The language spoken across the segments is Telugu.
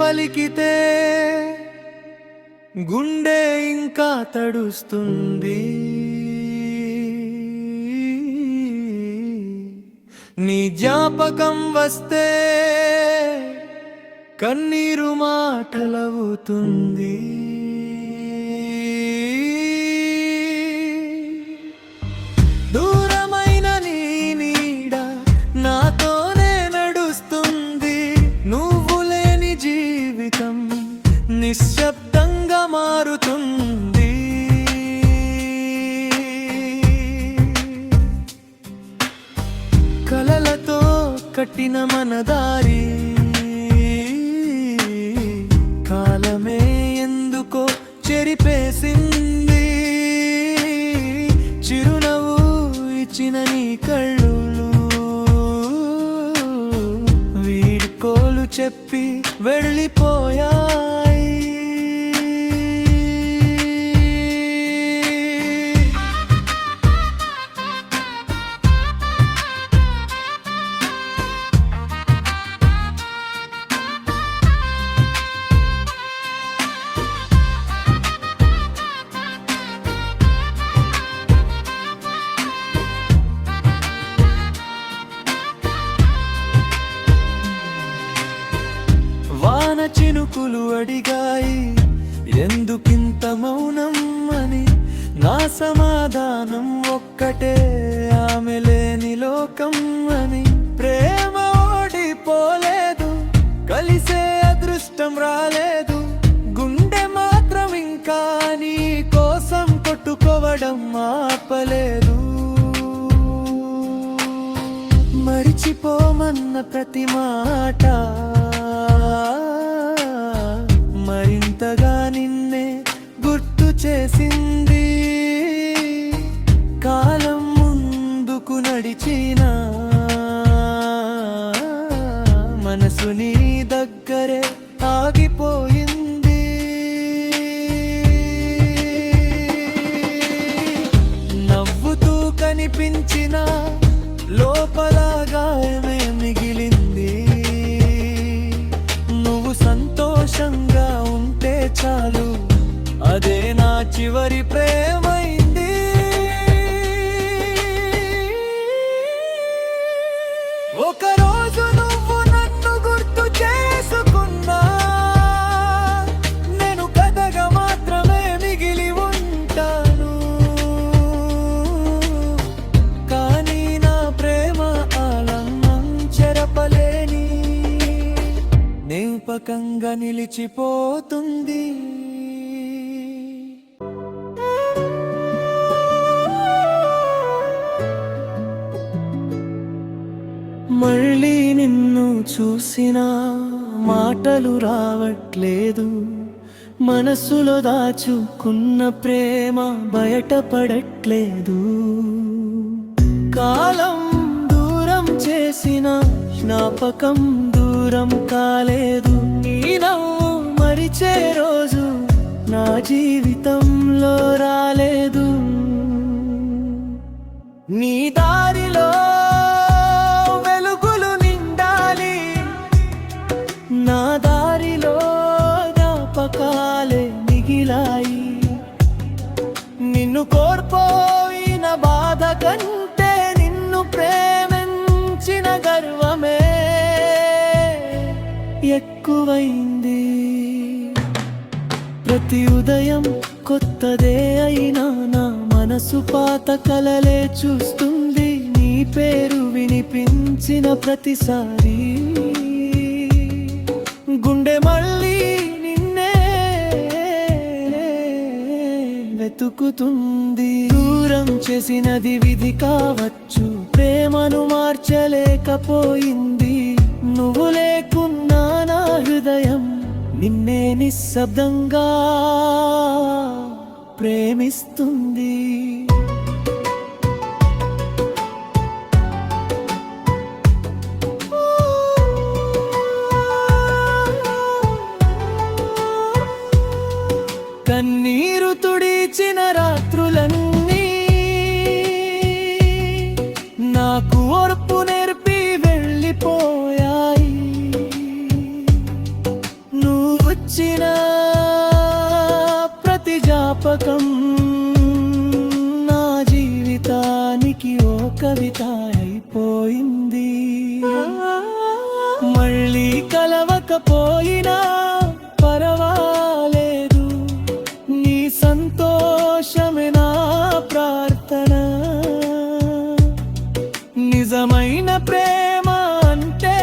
పలికితే గుండె ఇంకా తడుస్తుంది. నీ జ్ఞాపకం వస్తే కన్నీరు మాటలవుతుంది. దూరమైన నీ నీడ నాతోనే నడుస్తుంది. నువ్వు లేని జీవితం నిశ్శబ్దంగా మారుతుంది. కలలతో కట్టిన మన దారి కాలమే ఎందుకో చెరిపేసింది. చిరునవ్వు ఇచ్చిన నీ కళ్ళు వీడ్కోలు చెప్పి వెళ్ళిపోయాయి. చినుకులు అడిగాయి ఎందుకింత మౌనం అని. నా సమాధానం ఒక్కటే, ఆమె లేని లోకం అని. ప్రేమ ఓడిపోలేదు, కలిసే అదృష్టం రాలేదు. గుండె మాత్రం ఇంకా నీ కోసం కొట్టుకోవడం ఆపలేదు. మరిచిపోమన్న ప్రతి మాట మరింతగా నిన్నే గుర్తు చేసింది. కాలం ముందుకు నడిచిన మనసు నీ దగ్గరే ఆగిపోయింది. నవ్వుతూ కనిపించిన లోపల గాయమే మిగిలింది. నువ్వు సంతోషంగా ఉంటే చాలు, అదే నా చివరి ప్రేమైంది. ఒకరోజు నువ్వు నన్ను గుర్తు చేసుకున్నా, నేను కథగా మాత్రమే మిగిలి ఉంటాను. కానీ నా ప్రేమ ఆలంబం చెరపలేని జ్ఞాపకంగా నిలిచిపోతుంది. మళ్ళీ నిన్ను చూసిన మాటలు రావట్లేదు. మనసులో దాచుకున్న ప్రేమ బయటపడట్లేదు. కాలం దూరం చేసిన జ్ఞాపకం దూరం కాలేదు. నీ నవ్వు మరిచే రోజు నా జీవితంలో రాలేదు. నీ దారిలో వెలుగులు నిండాలి, నా దారిలో జ్ఞాపకాలే మిగిలాయి. నిన్ను కోల్పోయిన బాధ కంటే నిన్ను ప్రేమించిన గర్వమే ఎక్కువైంది. ప్రతి ఉదయం కొత్తదే అయినా నా మనసు పాత కలలే చూస్తుంది. నీ పేరు వినిపించిన ప్రతిసారి గుండె మళ్ళీ నిన్నే వెతుకుతుంది. దూరం చేసినది విధి కావచ్చు, ప్రేమను మార్చలేకపోయింది. నువ్వు లేకున్నా నా హృదయం నిన్నే నిశ్శబ్దంగా ప్రేమిస్తుంది. కన్నీరు తుడిచిన రాత్రులన్నీ నాకు ఓర్పు నేర్పి వెళ్ళిపోయాయి. నువ్వు జ్ఞాపకం నా జీవితానికి ఓ కవిత అయిపోయింది. మళ్ళీ కలవకపోయినా పరవాలేదు, నీ సంతోషమే నా ప్రార్థన. నిజమైన ప్రేమ అంటే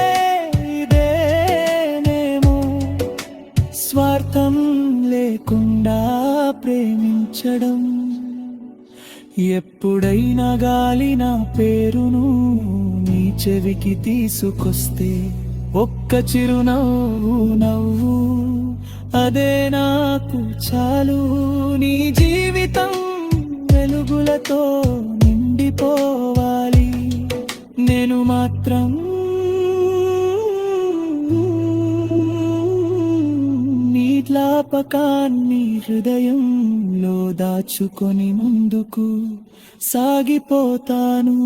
ఇదేనేమో, స్వార్థం లేకుండా ప్రేమించడం. ఎప్పుడైనా గాలి నా పేరును నీ చెవికి తీసుకొస్తే ఒక్క చిరునవ్వు నవ్వు, అదే నాకు చాలు. నీ జీవితం వెలుగులతో నిండిపోవాలి, నేను మాత్రం నీ జ్ఞాపకాన్ని హృదయంలో దాచుకొని ముందుకు సాగిపోతాను.